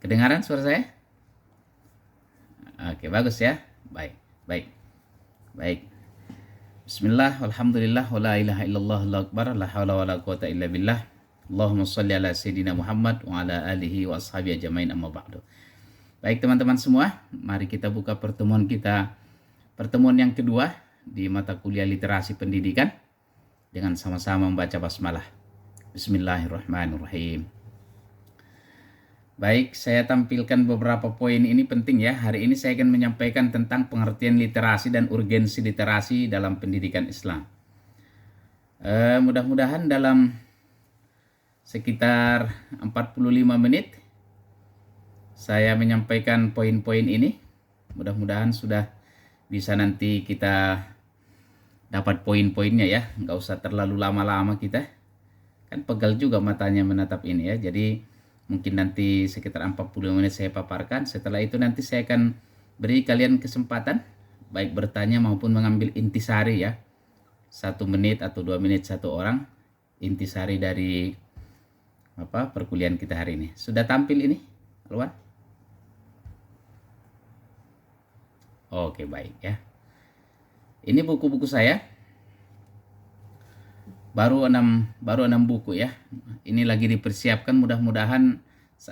Kedengaran suara saya? Oke, bagus ya. Baik, baik, baik. Bismillah, alhamdulillah, wa la ilaha illallah, Allahu akbar, la hawla wa la quwata illa billah. Allahumma salli ala Sayyidina Muhammad wa ala alihi wa ashabihi ajmain, amma ba'du. Baik teman-teman semua, mari kita buka pertemuan kita. Pertemuan yang kedua di mata kuliah literasi pendidikan dengan sama-sama membaca basmalah. Bismillahirrahmanirrahim. Baik, saya tampilkan beberapa poin ini penting ya. Hari ini saya akan menyampaikan tentang pengertian literasi dan urgensi literasi dalam pendidikan Islam. Mudah-mudahan dalam sekitar 45 menit saya menyampaikan poin-poin ini. Mudah-mudahan sudah bisa nanti kita dapat poin-poinnya ya. Nggak usah terlalu lama-lama kita. Kan pegal juga matanya menatap ini ya. Jadi mungkin nanti sekitar 40 menit saya paparkan. Setelah itu nanti saya akan beri kalian kesempatan baik bertanya maupun mengambil intisari ya. 1 menit atau 2 menit satu orang. Intisari dari perkuliahan kita hari ini. Sudah tampil ini, Alwan? Oke, baik ya. Ini buku-buku saya. Baru 6 buku ya. Ini lagi dipersiapkan, mudah-mudahan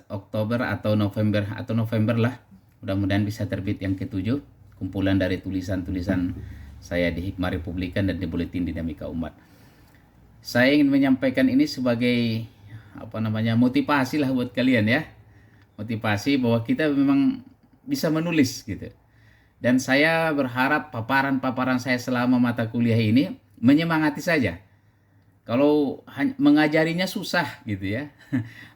Oktober atau November lah. Mudah-mudahan bisa terbit yang ke-7, kumpulan dari tulisan-tulisan saya di Hikmah Republikan dan di Buletin Dinamika Umat. Saya ingin menyampaikan ini sebagai motivasi lah buat kalian ya. Motivasi bahwa kita memang bisa menulis gitu. Dan saya berharap paparan-paparan saya selama mata kuliah ini menyemangati saja. Kalau mengajarinya susah gitu ya.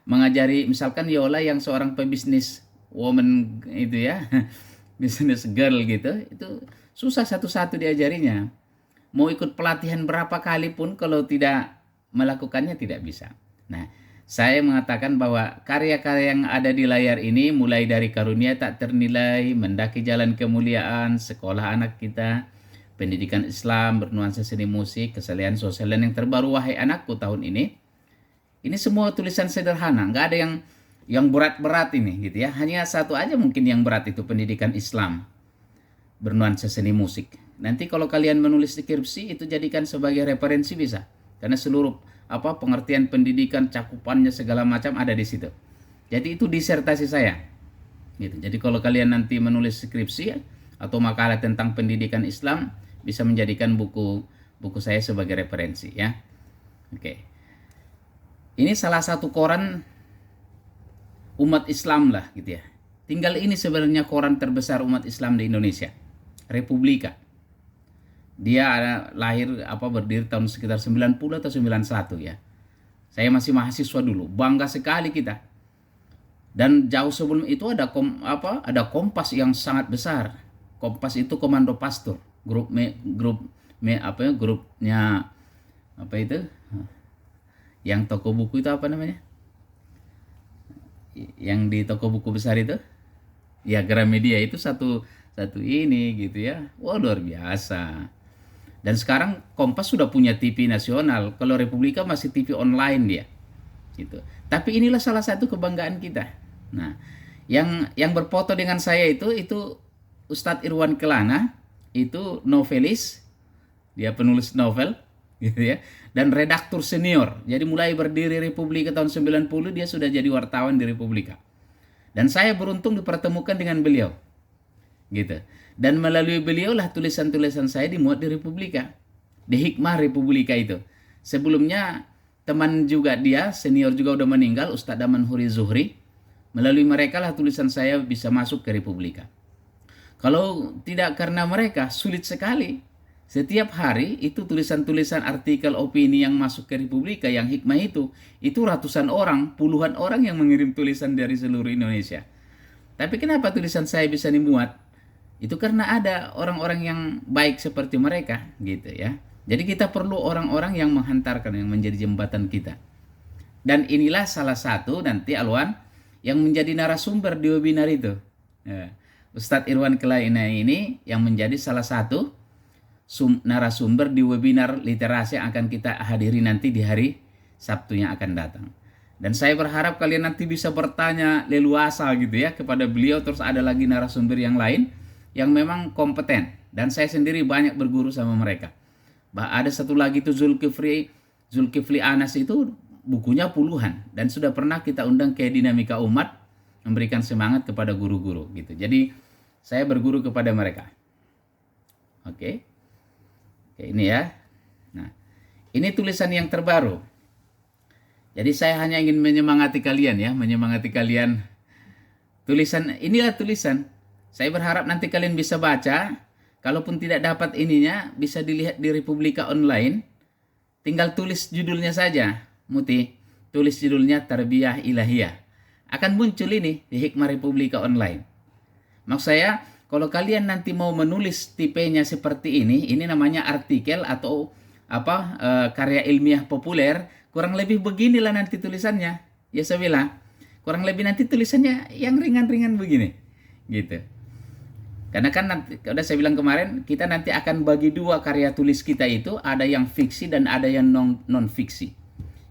Mengajari misalkan Yola yang seorang pebisnis woman itu ya. Business girl gitu. Itu susah satu-satu diajarinya. Mau ikut pelatihan berapa kali pun kalau tidak melakukannya tidak bisa. Nah, saya mengatakan bahwa karya-karya yang ada di layar ini mulai dari Karunia Tak Ternilai, Mendaki Jalan Kemuliaan, Sekolah Anak Kita, Pendidikan Islam, Bernuansa Seni Musik, Kesalehan Sosial, dan yang terbaru Wahai Anakku tahun ini. Ini semua tulisan sederhana, nggak ada yang berat-berat ini gitu ya. Hanya satu aja mungkin yang berat itu Pendidikan Islam, Bernuansa Seni Musik. Nanti kalau kalian menulis skripsi itu jadikan sebagai referensi bisa. Karena seluruh pengertian pendidikan, cakupannya segala macam ada di situ. Jadi itu disertasi saya. Gitu. Jadi kalau kalian nanti menulis skripsi atau makalah tentang pendidikan Islam, bisa menjadikan buku saya sebagai referensi ya. Oke. Ini salah satu koran umat Islam lah gitu ya. Tinggal ini sebenarnya koran terbesar umat Islam di Indonesia, Republika. Dia berdiri tahun sekitar 90 atau 91 ya. Saya masih mahasiswa dulu, bangga sekali kita. Dan jauh sebelum itu ada Kompas yang sangat besar. Kompas itu Komando Pastur, grupnya yang toko buku itu yang di toko buku besar itu ya, Gramedia itu satu ini gitu ya. Wah, luar biasa. Dan sekarang Kompas sudah punya TV nasional. Kalau Republika masih TV online dia gitu. Tapi inilah salah satu kebanggaan kita. Nah, yang berfoto dengan saya itu Ustadz Irwan Kelana, itu novelis, dia penulis novel gitu ya, dan redaktur senior. Jadi mulai berdiri Republika tahun 90 dia sudah jadi wartawan di Republika. Dan saya beruntung dipertemukan dengan beliau. Gitu. Dan melalui beliau lah tulisan-tulisan saya dimuat di Republika. Di Hikmah Republika itu. Sebelumnya teman juga dia, senior juga udah meninggal, Ustadz Daman Huri Zuhri. Melalui mereka lah tulisan saya bisa masuk ke Republika. Kalau tidak karena mereka, sulit sekali. Setiap hari itu tulisan-tulisan artikel opini yang masuk ke Republika, yang Hikmah itu ratusan orang, puluhan orang yang mengirim tulisan dari seluruh Indonesia. Tapi kenapa tulisan saya bisa dimuat? Itu karena ada orang-orang yang baik seperti mereka gitu ya. Jadi kita perlu orang-orang yang menghantarkan, yang menjadi jembatan kita. Dan inilah salah satu nanti Alwan yang menjadi narasumber di webinar itu. Ya. Ustadz Irwan Kelana ini yang menjadi salah satu narasumber di webinar literasi yang akan kita hadiri nanti di hari Sabtu yang akan datang. Dan saya berharap kalian nanti bisa bertanya leluasa gitu ya kepada beliau, terus ada lagi narasumber yang lain yang memang kompeten. Dan saya sendiri banyak berguru sama mereka. Ada satu lagi tuh Zulkifli Anas itu bukunya puluhan dan sudah pernah kita undang ke Dinamika Umat memberikan semangat kepada guru-guru gitu. Jadi saya berguru kepada mereka. Oke. Oke, ini ya. Nah, ini tulisan yang terbaru. Jadi saya hanya ingin menyemangati kalian ya, menyemangati kalian. Inilah tulisan. Saya berharap nanti kalian bisa baca. Kalaupun tidak dapat ininya, bisa dilihat di Republika Online. Tinggal tulis judulnya saja, Muti. Tulis judulnya Tarbiyah Ilahiyah. Akan muncul ini di Hikmah Republika Online. Maksud saya, kalau kalian nanti mau menulis tipenya seperti ini namanya artikel atau karya ilmiah populer. Kurang lebih beginilah nanti tulisannya. Ya saya bilang, kurang lebih nanti tulisannya yang ringan-ringan begini. Gitu. Karena kan nanti, udah saya bilang kemarin, kita nanti akan bagi dua karya tulis kita itu, ada yang fiksi dan ada yang non-fiksi.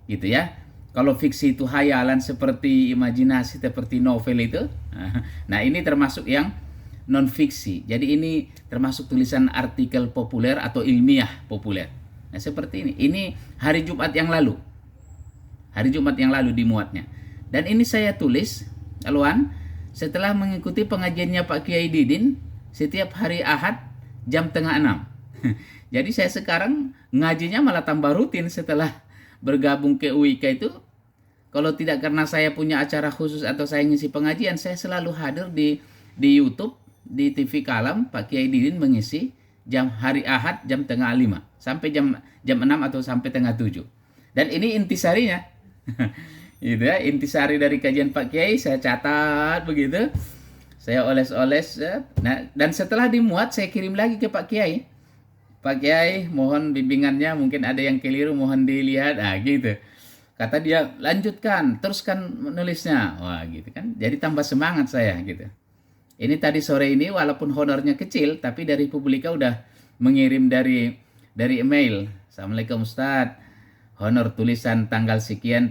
Gitu ya. Kalau fiksi itu hayalan seperti imajinasi, seperti novel itu. Nah ini termasuk yang non-fiksi. Jadi ini termasuk tulisan artikel populer atau ilmiah populer. Nah seperti ini. Ini hari Jumat yang lalu. Hari Jumat yang lalu dimuatnya. Dan ini saya tulis, Aluan, setelah mengikuti pengajiannya Pak Kiai Didin setiap hari Ahad jam 5:30. Jadi saya sekarang ngajinya malah tambah rutin setelah bergabung ke UIK itu. Kalau tidak karena saya punya acara khusus atau saya ngisi pengajian, saya selalu hadir di YouTube, di TV Kalam, Pak Kiai Didin mengisi hari Ahad jam 4:30 sampai jam 6 atau sampai 6:30. Dan ini intisarinya. Gitu ya, intisari dari kajian Pak Kiai saya catat begitu. Saya oles-oles. Nah, dan setelah dimuat saya kirim lagi ke Pak Kiai. Pak Kiai, mohon bimbingannya, mungkin ada yang keliru, mohon dilihat. Gitu. Kata dia, lanjutkan, teruskan menulisnya. Wah, gitu kan. Jadi tambah semangat saya gitu. Ini tadi sore ini walaupun honornya kecil, tapi dari Publika udah mengirim dari email. Assalamualaikum Ustadz. Honor tulisan tanggal sekian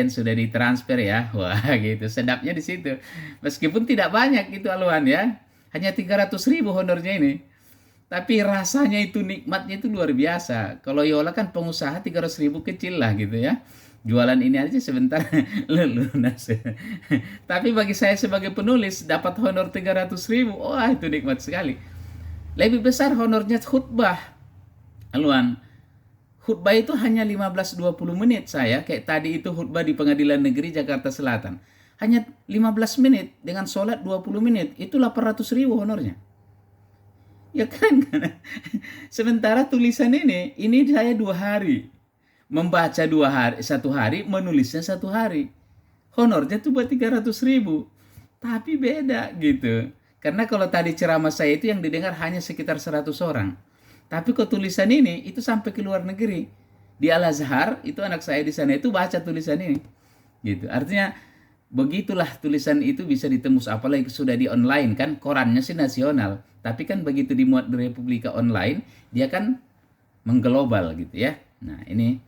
sudah ditransfer ya. Wah gitu, sedapnya di situ. Meskipun tidak banyak itu Aluan ya. Hanya 300.000 honornya ini. Tapi rasanya itu, nikmatnya itu luar biasa. Kalau Yola kan pengusaha 300.000 kecil lah gitu ya. Jualan ini aja sebentar lunas. Tapi bagi saya sebagai penulis dapat honor 300.000. Wah itu nikmat sekali. Lebih besar honornya khutbah. Aluan. Khutbah itu hanya 15-20 menit saya. Kayak tadi itu khutbah di Pengadilan Negeri Jakarta Selatan. Hanya 15 menit dengan sholat 20 menit. Itu 800.000 honornya. Ya kan? Sementara tulisan ini saya 2 hari. Membaca 1 hari, menulisnya 1 hari. Honornya tuh buat 300.000. Tapi beda gitu. Karena kalau tadi ceramah saya itu yang didengar hanya sekitar 100 orang. Tapi kok tulisan ini itu sampai ke luar negeri. Di Al-Azhar itu anak saya di sana itu baca tulisan ini. Gitu. Artinya begitulah tulisan itu bisa ditembus, apalagi sudah di online kan, korannya sih nasional. Tapi kan begitu dimuat di Republika Online, dia kan mengglobal gitu ya. Nah, ini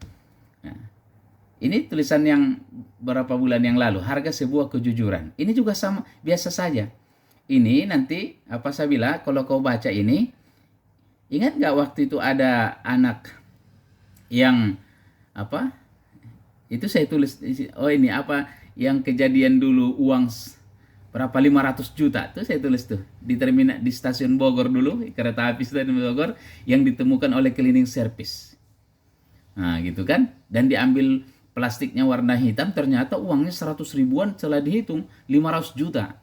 tulisan yang berapa bulan yang lalu, harga sebuah kejujuran. Ini juga sama, biasa saja. Ini nanti apa saya bilang, kalau kau baca ini, ingat nggak waktu itu ada anak yang itu saya tulis, ini yang kejadian dulu uang berapa 500 juta tuh saya tulis tuh di terminal di stasiun Bogor dulu, kereta api stasiun Bogor yang ditemukan oleh cleaning service. Nah gitu kan, dan diambil plastiknya warna hitam, ternyata uangnya 100 ribuan, setelah dihitung 500 juta.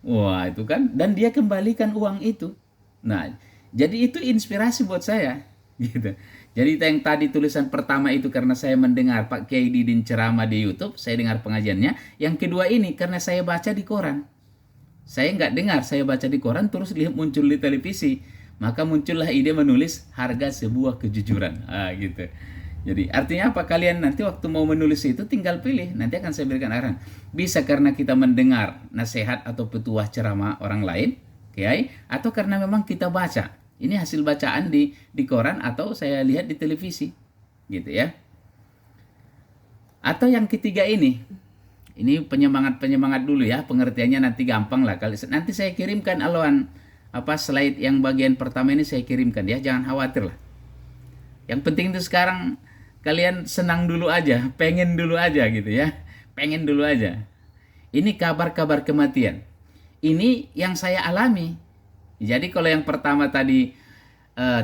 Wah itu kan, dan dia kembalikan uang itu. Nah jadi itu inspirasi buat saya, gitu. Jadi yang tadi tulisan pertama itu karena saya mendengar Pak Kiai Didin ceramah di YouTube, saya dengar pengajiannya. Yang kedua ini karena saya baca di koran. Saya nggak dengar, saya baca di koran, terus lihat muncul di televisi. Maka muncullah ide menulis harga sebuah kejujuran, gitu. Jadi artinya apa? Kalian nanti waktu mau menulis itu tinggal pilih, nanti akan saya berikan arahan. Bisa karena kita mendengar nasihat atau petuah ceramah orang lain, Kiai, atau karena memang kita baca. Ini hasil bacaan di koran atau saya lihat di televisi. Gitu ya. Atau yang ketiga ini penyemangat dulu ya, pengertiannya nanti gampang lah. Nanti saya kirimkan aluan slide yang bagian pertama ini saya kirimkan ya, jangan khawatir lah. Yang penting itu sekarang kalian senang dulu aja, pengen dulu aja gitu ya, pengen dulu aja. Ini kabar-kabar kematian. Ini yang saya alami. Jadi kalau yang pertama tadi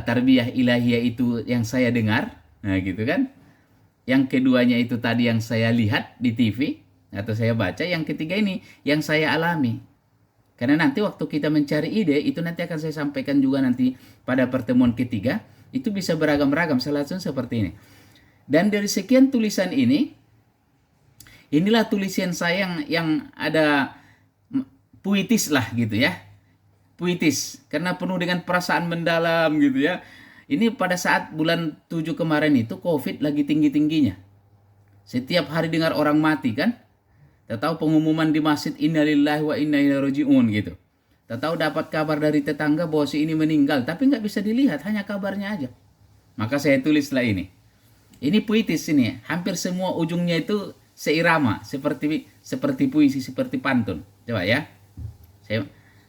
tarbiyah ilahiyah itu yang saya dengar, nah gitu kan. Yang keduanya itu tadi yang saya lihat di TV atau saya baca. Yang ketiga ini yang saya alami. Karena nanti waktu kita mencari ide itu nanti akan saya sampaikan juga nanti pada pertemuan ketiga. Itu bisa beragam-ragam, salah satu seperti ini. Dan dari sekian tulisan ini, inilah tulisan saya yang ada puitis lah gitu ya. Puitis, karena penuh dengan perasaan mendalam gitu ya. Ini pada saat bulan 7 kemarin itu COVID lagi tinggi-tingginya. Setiap hari dengar orang mati kan. Tahu pengumuman di masjid innalillahi wa inna ilaihi raji'un gitu. Tahu dapat kabar dari tetangga bahwa si ini meninggal, tapi nggak bisa dilihat, hanya kabarnya aja. Maka saya tulislah ini. Ini puitis ini, hampir semua ujungnya itu seirama, seperti puisi, seperti pantun. Coba ya.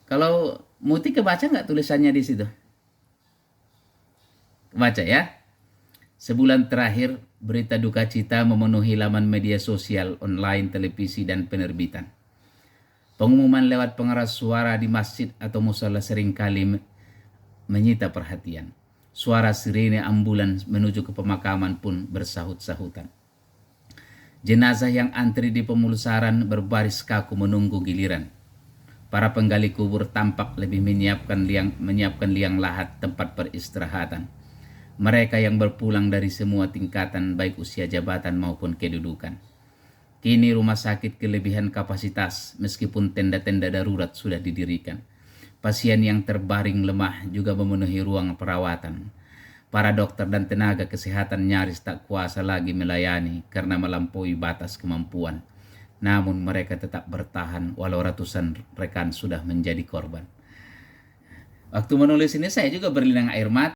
Kalau Muti kebaca nggak tulisannya di situ? Baca ya. Sebulan terakhir berita duka cita memenuhi laman media sosial, online, televisi, dan penerbitan. Pengumuman lewat pengeras suara di masjid atau musala seringkali menyita perhatian. Suara sirene ambulans menuju ke pemakaman pun bersahut-sahutan. Jenazah yang antri di pemulasaran berbaris kaku menunggu giliran. Para penggali kubur tampak lebih menyiapkan liang lahat tempat peristirahatan. Mereka yang berpulang dari semua tingkatan baik usia jabatan maupun kedudukan. Kini rumah sakit kelebihan kapasitas meskipun tenda-tenda darurat sudah didirikan. Pasien yang terbaring lemah juga memenuhi ruang perawatan. Para dokter dan tenaga kesehatan nyaris tak kuasa lagi melayani karena melampaui batas kemampuan. Namun mereka tetap bertahan walau ratusan rekan sudah menjadi korban. Waktu menulis ini saya juga berlinang air mata.